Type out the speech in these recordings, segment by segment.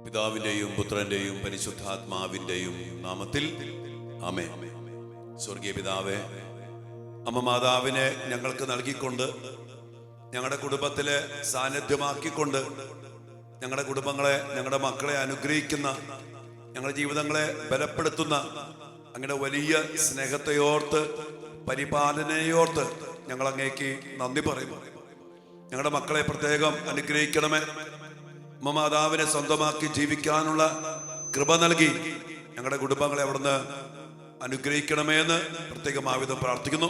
പിതാവിന്റെയും പുത്രന്റെയും പരിശുദ്ധാത്മാവിന്റെയും നാമത്തിൽ ആമേൻ. സ്വർഗീയ പിതാവേ, അമ്മ മാതാവിനെ ഞങ്ങൾക്ക് നൽകിക്കൊണ്ട് ഞങ്ങളുടെ കുടുംബത്തിലെ സാന്നിധ്യമാക്കിക്കൊണ്ട് ഞങ്ങളുടെ കുടുംബങ്ങളെ, ഞങ്ങളുടെ മക്കളെ അനുഗ്രഹിക്കുന്ന, ഞങ്ങളുടെ ജീവിതങ്ങളെ ബലപ്പെടുത്തുന്ന അങ്ങയുടെ വലിയ സ്നേഹത്തെയോർത്ത്, പരിപാലനയോർത്ത് ഞങ്ങൾ അങ്ങേക്ക് നന്ദി പറയുന്നു. ഞങ്ങളുടെ മക്കളെ പ്രത്യേകം അനുഗ്രഹിക്കണമേ. അമ്മ മാതാവിനെ സ്വന്തമാക്കി ജീവിക്കാനുള്ള കൃപ നൽകി ഞങ്ങളുടെ കുടുംബങ്ങളെ അവിടുന്ന് അനുഗ്രഹിക്കണമേ എന്ന് പ്രത്യേകമാവിധം പ്രാർത്ഥിക്കുന്നു.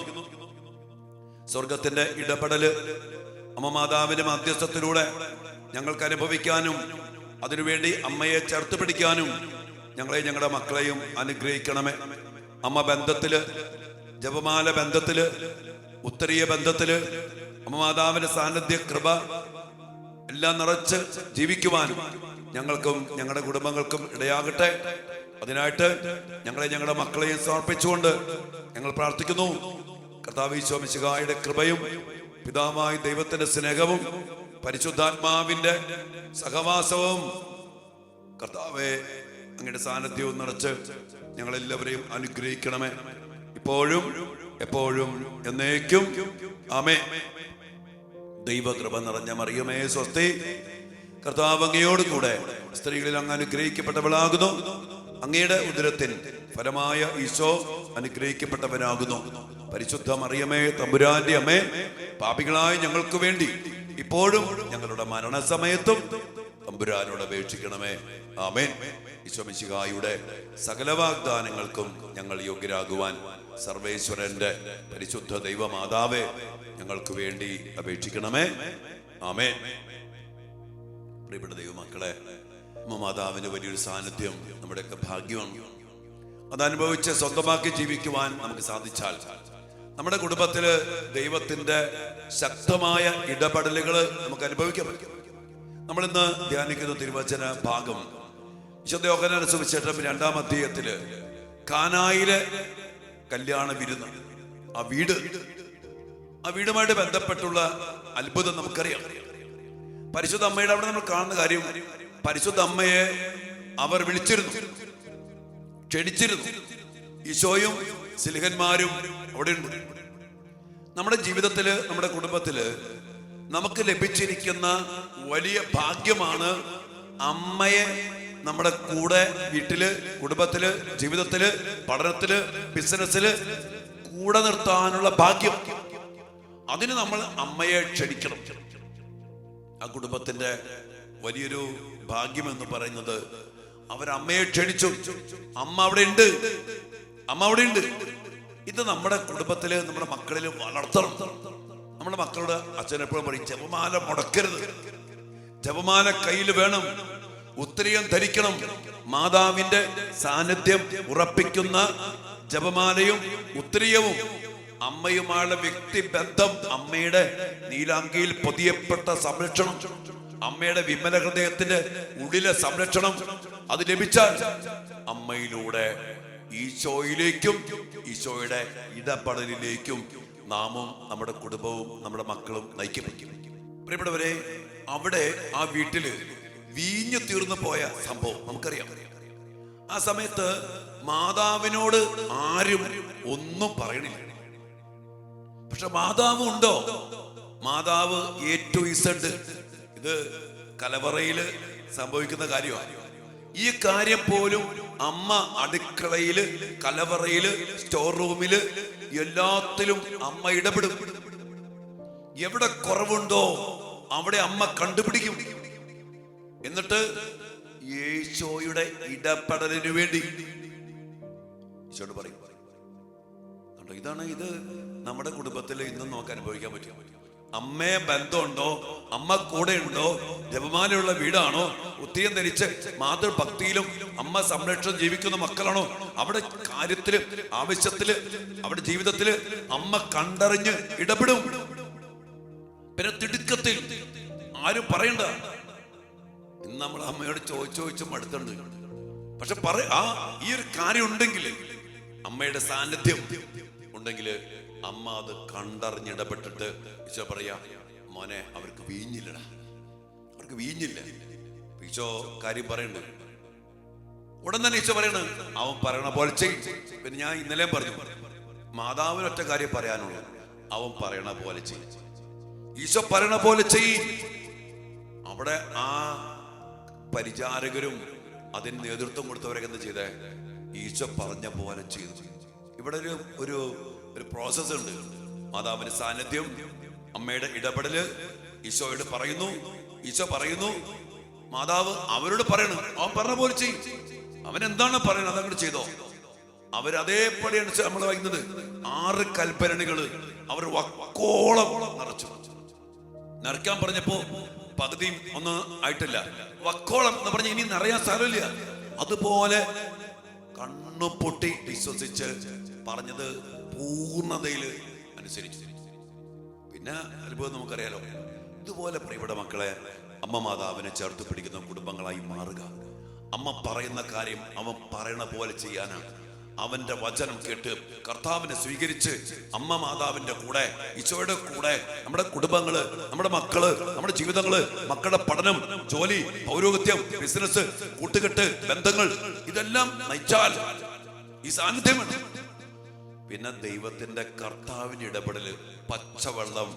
സ്വർഗത്തിന്റെ ഇടപെടല് അമ്മ മാതാവിന്റെ മധ്യസ്ഥത്തിലൂടെ ഞങ്ങൾക്ക് അനുഭവിക്കാനും അതിനുവേണ്ടി അമ്മയെ ചേർത്ത് പിടിക്കാനും ഞങ്ങളെയും ഞങ്ങളുടെ മക്കളെയും അനുഗ്രഹിക്കണമേ. അമ്മ ബന്ധത്തില്, ജപമാല ബന്ധത്തില്, ഉത്തരീയ ബന്ധത്തില് അമ്മ മാതാവിന്റെ സാന്നിധ്യ കൃപ എല്ലാം നിറച്ച് ജീവിക്കുവാനും ഞങ്ങൾക്കും ഞങ്ങളുടെ കുടുംബങ്ങൾക്കും ഇടയാകട്ടെ. അതിനായിട്ട് ഞങ്ങളെ ഞങ്ങളുടെ മക്കളെയും സമർപ്പിച്ചുകൊണ്ട് ഞങ്ങൾ പ്രാർത്ഥിക്കുന്നു. കർത്താവ് ഈശോ മിശിഹായുടെ കൃപയും പിതാവായ ദൈവത്തിന്റെ സ്നേഹവും പരിശുദ്ധാത്മാവിന്റെ സഹവാസവും കർത്താവെ അങ്ങയുടെ സാന്നിധ്യവും നിറച്ച് ഞങ്ങളെല്ലാവരെയും അനുഗ്രഹിക്കണമേ, ഇപ്പോഴും എപ്പോഴും എന്നേക്കും. ആമേൻ. ദൈവകൃപ നിറഞ്ഞ മറിയമേ സ്വസ്തി, കർത്താവ് അങ്ങയോട് കൂടെ സ്ത്രീകളിൽ അങ്ങ് അനുഗ്രഹിക്കപ്പെട്ടവളാകുന്നു. അങ്ങയുടെ ഉദരത്തിൻ ഫലമായ ഈശോ അനുഗ്രഹിക്കപ്പെട്ടവനാകുന്നു. പരിശുദ്ധ മറിയമേ, തമ്പുരാന്റെ അമ്മേ, പാപികളായ ഞങ്ങൾക്ക് വേണ്ടി ഇപ്പോഴും ഞങ്ങളുടെ മരണസമയത്തും തമ്പുരാനോട് അപേക്ഷിക്കണമേ. ആമേൻ. ഈശോ മിശിഹായുടെ സകല വാഗ്ദാനങ്ങൾക്കും ഞങ്ങൾ യോഗ്യരാകുവാൻ സർവേശ്വരന്റെ പരിശുദ്ധ ദൈവമാതാവേ ഞങ്ങൾക്ക് വേണ്ടി അപേക്ഷിക്കണമേ. ആമേൻ. പ്രിയപ്പെട്ട ദൈവമക്കളെ, അമ്മ മാതാവിന്റെ വലിയൊരു സാന്നിധ്യം നമ്മുടെയൊക്കെ ഭാഗ്യമാണ്. അതനുഭവിച്ച് സ്വന്തമാക്കി ജീവിക്കുവാൻ നമുക്ക് സാധിച്ചാൽ നമ്മുടെ കുടുംബത്തില് ദൈവത്തിന്റെ ശക്തമായ ഇടപെടലുകൾ നമുക്ക് അനുഭവിക്കാൻ പറ്റും. നമ്മളിന്ന് ധ്യാനിക്കുന്ന തിരുവചന ഭാഗം വിശുദ്ധ യോഹന്നാന്റെ സുവിശേഷം 2-ാം അധ്യായത്തില് കാനായിലെ കല്യാണ വിരുന്ന്, ആ വീടുമായിട്ട് ബന്ധപ്പെട്ടുള്ള അത്ഭുതം നമുക്കറിയാം. പരിശുദ്ധ അമ്മയുടെ അവിടെ നമ്മൾ കാണുന്ന കാര്യം, പരിശുദ്ധ അമ്മയെ അവർ വിളിച്ചിരുന്നു, ക്ഷണിച്ചിരുന്നു. ഈശോയും സിൽഹന്മാരും അവിടെ ഉണ്ട്. നമ്മുടെ ജീവിതത്തില്, നമ്മുടെ കുടുംബത്തില് നമുക്ക് ലഭിച്ചിരിക്കുന്ന വലിയ ഭാഗ്യമാണ് അമ്മയെ നമ്മുടെ കൂടെ, വീട്ടില്, കുടുംബത്തില്, ജീവിതത്തില്, പഠനത്തില്, ബിസിനസ്സില് കൂടെ നിർത്താനുള്ള ഭാഗ്യം. അതിന് നമ്മൾ അമ്മയെ ക്ഷണിക്കണം. ആ കുടുംബത്തിന്റെ വലിയൊരു ഭാഗ്യം എന്ന് പറയുന്നത് അവരമ്മയെ ക്ഷണിച്ചു. അമ്മ അവിടെ ഉണ്ട്, അമ്മ അവിടെ ഉണ്ട്. ഇത് നമ്മുടെ കുടുംബത്തില്, നമ്മുടെ മക്കളിൽ വളർത്തണം. നമ്മുടെ മക്കളോട് അച്ഛൻ എപ്പോഴും പറയും, ജപമാല മുടക്കരുത്, ജപമാല കയ്യിൽ വേണം, ഉത്തരീയം ധരിക്കണം. മാതാവിന്റെ സാന്നിധ്യം ഉറപ്പിക്കുന്ന ജപമാലയും ഉത്തരീയവും അമ്മയുമായുള്ള വ്യക്തിബന്ധം, അമ്മയുടെ നീലാങ്കിയിൽ പൊതിയപ്പെട്ട സംരക്ഷണം, അമ്മയുടെ വിമല ഹൃദയത്തിന്റെ ഉള്ളിലെ സംരക്ഷണം, അത് ലഭിച്ചാൽ അമ്മയിലൂടെ ഈശോയിലേക്കും ഈശോയുടെ ഇടപെടലിലേക്കും നാമും നമ്മുടെ കുടുംബവും നമ്മുടെ മക്കളും നയിക്കപ്പെടും. പ്രിയപ്പെട്ടവരെ, അവിടെ ആ വീട്ടില് വീഞ്ഞു തീർന്നു പോയ സംഭവം നമുക്കറിയാം. ആ സമയത്ത് മാതാവിനോട് ആരും ഒന്നും പറയണില്ല. പക്ഷെ മാതാവ് ഉണ്ടോ? മാതാവ് A to Z. ഇത് കലവറയില് സംഭവിക്കുന്ന കാര്യമാണ്. ഈ കാര്യം പോലും അമ്മ അടുക്കളയില്, കലവറയില്, സ്റ്റോർ റൂമില്, എല്ലാത്തിലും അമ്മ ഇടപെടും. എവിടെ കുറവുണ്ടോ അവിടെ അമ്മ കണ്ടുപിടിക്കും. എന്നിട്ട് യേശോയുടെ ഇടപെടലിനു വേണ്ടി ഈശോയോട് പറയും. ഇതാണ്, ഇത് നമ്മുടെ കുടുംബത്തിൽ ഇന്നും നമുക്ക് അനുഭവിക്കാൻ പറ്റും. അമ്മയെ ബന്ധമുണ്ടോ, അമ്മ കൂടെ ഉണ്ടോ, ജപമാലയുള്ള വീടാണോ, ഉത്തരീയം ധരിച്ച് മാതൃഭക്തിയിലും അമ്മ സംരക്ഷണം ജീവിക്കുന്ന മക്കളാണോ, അവിടെ കാര്യത്തില്, ആവശ്യത്തില്, അവിടെ ജീവിതത്തില് അമ്മ കണ്ടറിഞ്ഞ് ഇടപെടും. പിന്നെ തിടുക്കത്തിൽ ആരും പറയണ്ട. ഇന്ന് നമ്മൾ അമ്മയോട് ചോദിച്ചു മടുത്തുണ്ട്. പക്ഷെ ഈ ഒരു കാര്യം ഉണ്ടെങ്കിൽ, അമ്മയുടെ സാന്നിധ്യം ഉണ്ടെങ്കിൽ അമ്മ അത് കണ്ടറിഞ്ഞിടപെട്ടിട്ട് ഈശോ പറയാ, മോനെ അവർക്ക് വീഞ്ഞില്ലടാ, അവർക്ക് വീഞ്ഞില്ല. ഈശോ കാര്യം പറയുന്നുണ്ട്. ഉടൻ തന്നെ ഈശോ പറയണ്, അവൻ പറയണ പോലെ ചെയ്യും. പിന്നെ ഞാൻ ഇന്നലെ പറഞ്ഞു, മാതാവിന് ഒറ്റ കാര്യം പറയാനുള്ളൂ, അവൻ പറയണ പോലെ ചെയ്യും. ഈശോ പറയണ പോലെ ചെയ്യും. അവിടെ ആ പരിചാരകരും അതിന് നേതൃത്വം കൊടുത്തവരൊക്കെ എന്ത് ചെയ്തേ? ഈശോ പറഞ്ഞ പോലെ ചെയ്തു. ഇവിടെ ഒരു പ്രോസസ് ഉണ്ട്. മാതാവിന്റെ സാന്നിധ്യം, അമ്മയുടെ ഇടപെടല്, ഈശോയോട് പറയുന്നു, ഈശോ പറയുന്നു, മാതാവ് അവരോട് പറയണം, അവൻ പറഞ്ഞ പോലെ ചെയ്യും. അവൻ എന്താണ് പറയുന്നത് അതങ്ങോട്ട് ചെയ്തോ. അവരതേപടിയാണ് നമ്മൾ വായിക്കുന്നത്. 6 കൽപ്പരണികള് അവർ വക്കോളം നിറച്ചു. നിറയ്ക്കാൻ പറഞ്ഞപ്പോ പകുതിയും ഒന്നും ആയിട്ടില്ല. വക്കോളം എന്ന് പറഞ്ഞ ഇനി നിറയാൻ സ്ഥലമില്ല. അതുപോലെ കണ്ണു പൊട്ടി വിശ്വസിച്ച് പറഞ്ഞത് പൂർണ്ണതയിൽ അനുസരിച്ചു. പിന്നെ അനുഭവം നമുക്കറിയാലോ. ഇതുപോലെ പ്രിയപ്പെട്ട മക്കളെ, അമ്മ മാതാവിനെ ചേർത്ത് പിടിക്കുന്ന കുടുംബങ്ങളായി മാറുക. അമ്മ പറയുന്ന കാര്യം അവൻ പറയണ പോലെ ചെയ്യാനാണ്. അവന്റെ വചനം കേട്ട് കർത്താവിനെ സ്വീകരിച്ച് അമ്മ മാതാവിന്റെ കൂടെ, ഈശോയുടെ കൂടെ നമ്മുടെ കുടുംബങ്ങള്, നമ്മുടെ മക്കള്, നമ്മുടെ ജീവിതങ്ങള്, മക്കളുടെ പഠനം, ജോലി, പൗരോഹിത്യം, ബിസിനസ്, കൂട്ടുകെട്ട്, ബന്ധങ്ങൾ, ഇതെല്ലാം നയിച്ചാൽ ഈ സാന്നിധ്യം വേണം. പിന്നെ ദൈവത്തിന്റെ കർത്താവിന്റെ ഇടപെടല്, പച്ചവെള്ളം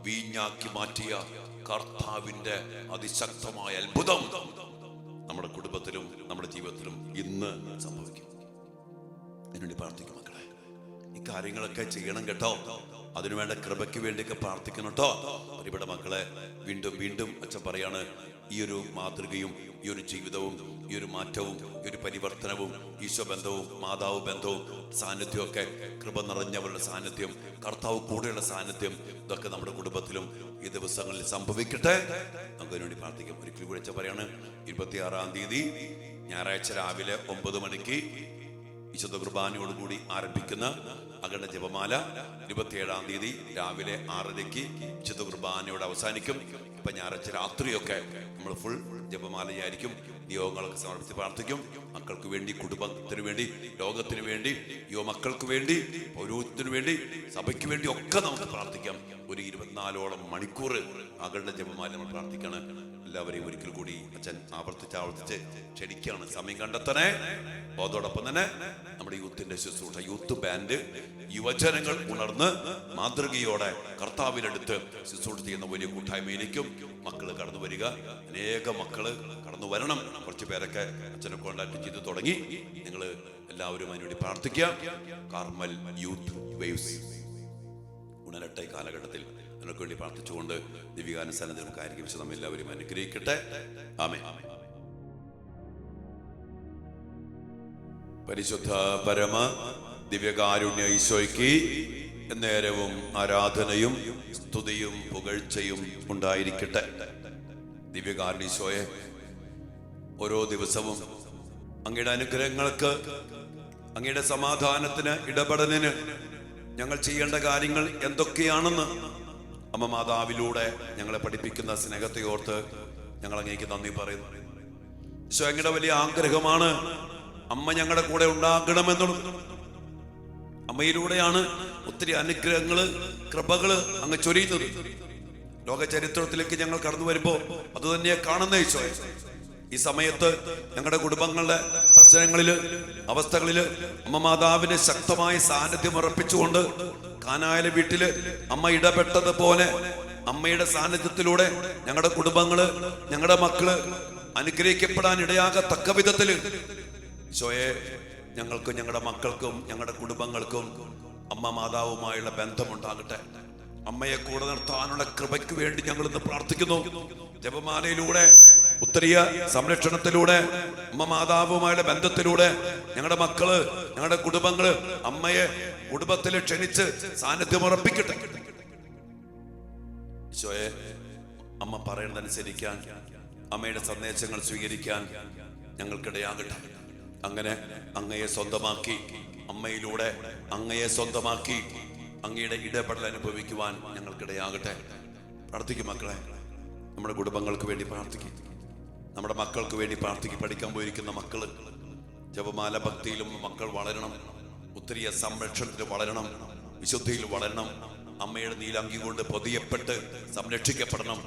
വീഞ്ഞാക്കി മാറ്റിയ കർത്താവിന്റെ അതിശക്തമായ അത്ഭുതം നമ്മുടെ കുടുംബത്തിലും നമ്മുടെ ജീവിതത്തിലും ഇന്ന് സംഭവിക്കും. അതിനുവേണ്ടി പ്രാർത്ഥിക്കും മക്കളെ. ഈ കാര്യങ്ങളൊക്കെ ചെയ്യണം കേട്ടോ. അതിനുവേണ്ട കൃപയ്ക്ക് വേണ്ടിയൊക്കെ പ്രാർത്ഥിക്കണം കേട്ടോ. ഒരുപാട് മക്കളെ, വീണ്ടും വീണ്ടും അച്ഛൻ പറയാണ്, ഈ ഒരു മാതൃകയും ഈ ഒരു ജീവിതവും ഈ ഒരു മാറ്റവും ഈ ഒരു പരിവർത്തനവും ഈശോ ബന്ധവും മാതാവ് ബന്ധവും സാന്നിധ്യവും ഒക്കെ, കൃപ നിറഞ്ഞവരുടെ സാന്നിധ്യം, കർത്താവ് കൂടെയുള്ള സാന്നിധ്യം, ഇതൊക്കെ നമ്മുടെ കുടുംബത്തിലും ഈ ദിവസങ്ങളിൽ സംഭവിക്കട്ടെ. നമുക്ക് അതിനുവേണ്ടി പ്രാർത്ഥിക്കാം. ഒരിക്കലും കൂടി അച്ഛൻ പറയാണ്, 26-ാം തീയതി ഞായറാഴ്ച രാവിലെ 9 മണിക്ക് വിശുദ്ധ കുർബാനയോടുകൂടി ആരംഭിക്കുന്ന അഖണ്ഡ ജപമാല 27-ാം തീയതി രാവിലെ 6:30 വിശുദ്ധ കുർബാനയോട് അവസാനിക്കും. ഇപ്പൊ ഞായറാഴ്ച രാത്രിയൊക്കെ നമ്മൾ ഫുൾ ജപമാലയായിരിക്കും. നിയോഗങ്ങളൊക്കെ സമർപ്പിച്ച് പ്രാർത്ഥിക്കും. മക്കൾക്ക് വേണ്ടി, കുടുംബത്തിന് വേണ്ടി, ലോകത്തിന് വേണ്ടി, യുവമക്കൾക്ക് വേണ്ടി, പൗരോഹിത്യത്തിന് വേണ്ടി, സഭയ്ക്ക് വേണ്ടി ഒക്കെ നമുക്ക് പ്രാർത്ഥിക്കാം. ഒരു 24ഓളം മണിക്കൂർ അഖണ്ഡ ജപമാല നമ്മൾ പ്രാർത്ഥിക്കണം. എല്ലാവരെയും ഒരിക്കൽ കൂടി അച്ഛൻ ആവർത്തിച്ച് ക്ഷണിക്കുകയാണ്. സമയം കണ്ടെത്തണേ. അതോടൊപ്പം തന്നെ നമ്മുടെ യൂത്തിന്റെ ശുശ്രൂഷ, യൂത്ത് ബാൻഡ്, യുവജനങ്ങൾ ഉണർന്ന് മാതൃകയോടെ കർത്താവിനടുത്ത് ശുശ്രൂഷ ചെയ്യുന്ന വലിയ കൂട്ടായ്മയിലേക്കും മക്കള് കടന്നു വരിക. അനേക മക്കള് കടന്നു വരണം. കുറച്ച് പേരൊക്കെ അച്ഛനെ കോണ്ടാക്ട് ചെയ്ത് തുടങ്ങി. നിങ്ങൾ എല്ലാവരും അതിനുവേണ്ടി പ്രാർത്ഥിക്കുക. കാർമൽ യൂത്ത് വേവ്സ് ഉണരട്ടെ കാലഘട്ടത്തിൽ അതിനൊക്കെ വേണ്ടി പ്രാർത്ഥിച്ചുകൊണ്ട് ദിവ്യാനുസരണത്തിൽ നമുക്കായിരിക്കും. വിശുദ്ധം എല്ലാവരും അനുഗ്രഹിക്കട്ടെ. ആമേൻ. പരിശുദ്ധ പരമ ദിവ്യകാരുണ്യ ഈശോയ്ക്ക് നേരവും ആരാധനയും സ്തുതിയും പുകഴ്ചയും ഉണ്ടായിരിക്കട്ടെ. ദിവ്യകാരുണ്യ ഈശോയെ, ഓരോ ദിവസവും അങ്ങയുടെ അനുഗ്രഹങ്ങൾക്ക്, അങ്ങയുടെ സമാധാനത്തിന്, ഇടപെടലിന് ഞങ്ങൾ ചെയ്യേണ്ട കാര്യങ്ങൾ എന്തൊക്കെയാണെന്ന് അമ്മ മാതാവിലൂടെ ഞങ്ങളെ പഠിപ്പിക്കുന്ന സ്നേഹത്തെ ഓർത്ത് ഞങ്ങൾ അങ്ങേക്ക് നന്ദി പറയുന്നു. ഈശോ, അങ്ങയുടെ വലിയ ആഗ്രഹമാണ് അമ്മ ഞങ്ങളുടെ കൂടെ ഉണ്ടാകണമെന്നുള്ളത്. അമ്മയിലൂടെയാണ് ഒത്തിരി അനുഗ്രഹങ്ങള്, കൃപകള് അങ്ങ് ചൊരിയുന്നത്. ലോക ചരിത്രത്തിലേക്ക് ഞങ്ങൾ കടന്നു വരുമ്പോ അത് തന്നെയാ കാണുന്ന ഈശോ. ഈ സമയത്ത് ഞങ്ങളുടെ കുടുംബങ്ങളുടെ പ്രശ്നങ്ങളില്, അവസ്ഥകളില് അമ്മ മാതാവിന്റെ ശക്തമായ സാന്നിധ്യം ഉറപ്പിച്ചുകൊണ്ട് കാനായിലെ വീട്ടില് അമ്മ ഇടപെട്ടതുപോലെ അമ്മയുടെ സാന്നിധ്യത്തിലൂടെ ഞങ്ങളുടെ കുടുംബങ്ങള്, ഞങ്ങളുടെ മക്കള് അനുഗ്രഹിക്കപ്പെടാൻ ഇടയാകത്തക്ക വിധത്തില് ഈശോയെ, ഞങ്ങൾക്കും ഞങ്ങളുടെ മക്കൾക്കും ഞങ്ങളുടെ കുടുംബങ്ങൾക്കും അമ്മ മാതാവുമായുള്ള ബന്ധമുണ്ടാകട്ടെ. അമ്മയെ കൂടെ നിർത്താനുള്ള കൃപയ്ക്ക് വേണ്ടി ഞങ്ങൾ ഇന്ന് പ്രാർത്ഥിക്കുന്നു. ജപമാലയിലൂടെ, ഉത്തരീയ സംരക്ഷണത്തിലൂടെ, അമ്മ മാതാവുമായുള്ള ബന്ധത്തിലൂടെ ഞങ്ങളുടെ മക്കള്, ഞങ്ങളുടെ കുടുംബങ്ങള് അമ്മയെ കുടുംബത്തിൽ ക്ഷണിച്ച് സാന്നിധ്യം ഉറപ്പിക്കട്ടെ. ഈശോയെ, അമ്മ പറയുന്നതനുസരിക്കാൻ, അമ്മയുടെ സന്ദേശങ്ങൾ സ്വീകരിക്കാൻ ഞങ്ങൾക്കിടയാകട്ടെ. അങ്ങനെ അങ്ങയെ സ്വന്തമാക്കി, അമ്മയിലൂടെ അങ്ങയെ സ്വന്തമാക്കി അങ്ങയുടെ ഇടപെടൽ അനുഭവിക്കുവാൻ ഞങ്ങൾക്കിടയാകട്ടെ. പ്രാർത്ഥിക്കും മക്കളെ. നമ്മുടെ കുടുംബങ്ങൾക്ക് വേണ്ടി പ്രാർത്ഥിക്കും. നമ്മുടെ മക്കൾക്ക് വേണ്ടി പ്രാർത്ഥിക്കും. പഠിക്കാൻ പോയിരിക്കുന്ന മക്കള് ജപമാല ഭക്തിയിലും മക്കൾ വളരണം. ഉത്തരീയ സംരക്ഷണത്തിൽ വളരണം. വിശുദ്ധിയിൽ വളരണം. അമ്മയുടെ നീലാങ്കി കൊണ്ട് പൊതിയപ്പെട്ട് സംരക്ഷിക്കപ്പെടണം.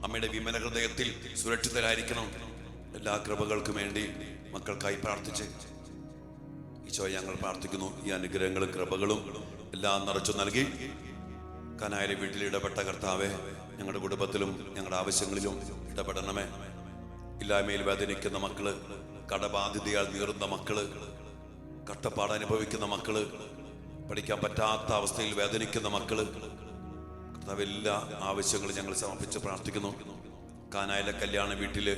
അമ്മയുടെ വിമല ഹൃദയത്തിൽ സുരക്ഷിതരായിരിക്കണം. എല്ലാ കൃപകൾക്കും വേണ്ടി മക്കൾക്കായി പ്രാർത്ഥിച്ച് ഈശോ ഞങ്ങൾ പ്രാർത്ഥിക്കുന്നു. ഈ അനുഗ്രഹങ്ങളും കൃപകളും എല്ലാം നിറച്ചു നൽകി കാനായിലെ വീട്ടിൽ ഇടപെട്ട കർത്താവെ, ഞങ്ങളുടെ കുടുംബത്തിലും ഞങ്ങളുടെ ആവശ്യങ്ങളിലും ഇടപെടണമേ. ഇല്ലായ്മയിൽ വേദനിക്കുന്ന മക്കള്, കടബാധിതയാൽ നീറുന്ന മക്കള്, കഷ്ടപ്പാട് അനുഭവിക്കുന്ന മക്കള്, പഠിക്കാൻ പറ്റാത്ത അവസ്ഥയിൽ വേദനിക്കുന്ന മക്കള്, കർത്താവ് എല്ലാ ആവശ്യങ്ങളും ഞങ്ങൾ സമർപ്പിച്ച് പ്രാർത്ഥിക്കുന്നു. കാനായിലെ കല്യാണ വീട്ടില്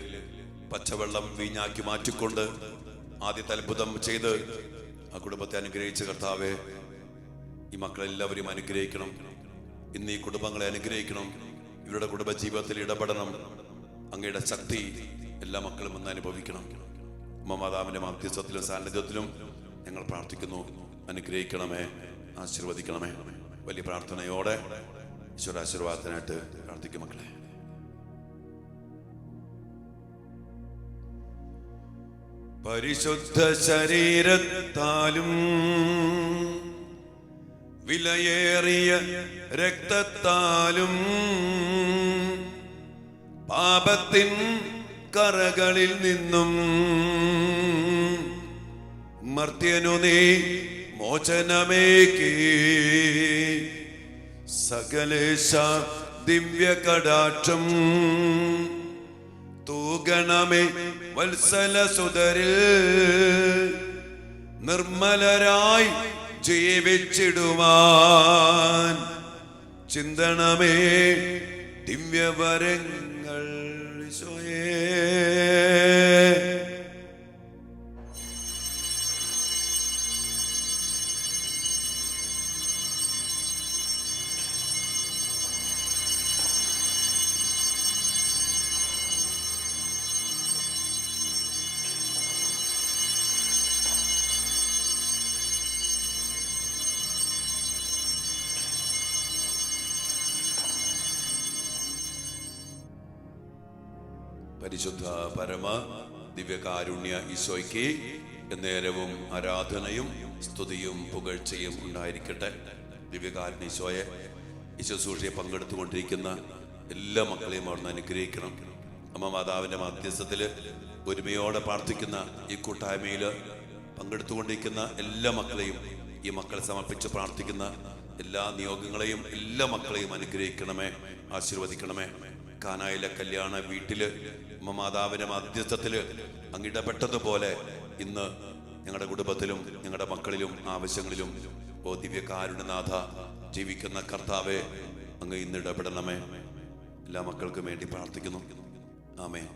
പച്ചവെള്ളം വീഞ്ഞാക്കി മാറ്റിക്കൊണ്ട് ആദ്യത്തെ അത്ഭുതം ചെയ്ത് ആ കുടുംബത്തെ അനുഗ്രഹിച്ച കർത്താവെ, ഈ മക്കളെല്ലാവരും അനുഗ്രഹിക്കണം. ഇന്ന് ഈ കുടുംബങ്ങളെ അനുഗ്രഹിക്കണം. ഇവരുടെ കുടുംബ ജീവിതത്തിൽ ഇടപെടണം. അങ്ങയുടെ ശക്തി എല്ലാ മക്കളും ഒന്ന് അനുഭവിക്കണം. മാതാവിന്റെ മധ്യസ്ഥത്തിലും സാന്നിധ്യത്തിലും ഞങ്ങൾ പ്രാർത്ഥിക്കുന്നു. അനുഗ്രഹിക്കണമേ, ആശീർവദിക്കണമേ. വലിയ പ്രാർത്ഥനയോടെ ഈശ്വരാശീർവാദത്തിനായിട്ട് പ്രാർത്ഥിക്കും മക്കളെ. പരിശുദ്ധ ശരീരത്താലും വിലയേറിയ രക്തത്താലും പാപത്തിൻ കറകളിൽ നിന്നും മർത്യനു നീ മോചനമേകി സകലേശ ദിവ്യ കടാക്ഷം തൂഗണമേ വത്സല സുതരിൽ നിർമ്മലരായി ജീവിച്ചിടുവാൻ ചിന്തണമേ ദിവ്യവരങ്ങൾ ഈശോയേ. പരിശുദ്ധ പരമ ദിവ്യകാരുണ്യ ഈശോയ്ക്ക് എന്നേരവും ആരാധനയും സ്തുതിയും പുകഴ്ചയും ഉണ്ടായിരിക്കട്ടെ. ദിവ്യകാരുണ്യ ഈശോയെ, ഈ ശുശ്രൂഷയെ പങ്കെടുത്തുകൊണ്ടിരിക്കുന്ന എല്ലാ മക്കളെയും അവിടുന്ന് അനുഗ്രഹിക്കണം. അമ്മ മാതാവിന്റെ മധ്യസ്ഥത്തില് ഒരുമയോടെ പ്രാർത്ഥിക്കുന്ന ഈ കൂട്ടായ്മയിൽ പങ്കെടുത്തുകൊണ്ടിരിക്കുന്ന എല്ലാ മക്കളെയും, ഈ മക്കളെ സമർപ്പിച്ച് പ്രാർത്ഥിക്കുന്ന എല്ലാ നിയോഗങ്ങളെയും എല്ലാ മക്കളെയും അനുഗ്രഹിക്കണമേ, ആശീർവദിക്കണമേ. കാനായിലെ കല്യാണ വീട്ടില് മാതാവിന്റെ മധ്യസ്ഥത്തില് അങ്ങിടപെട്ടതുപോലെ ഇന്ന് ഞങ്ങളുടെ കുടുംബത്തിലും ഞങ്ങളുടെ മക്കളിലും ആവശ്യങ്ങളിലും ഓ ദിവ്യകാരുണ്യനാഥ ജീവിക്കുന്ന കർത്താവെ, അങ്ങ് ഇന്ന് ഇടപെടണമേ. എല്ലാ മക്കൾക്കും വേണ്ടി പ്രാർത്ഥിക്കുന്നു. ആമേൻ.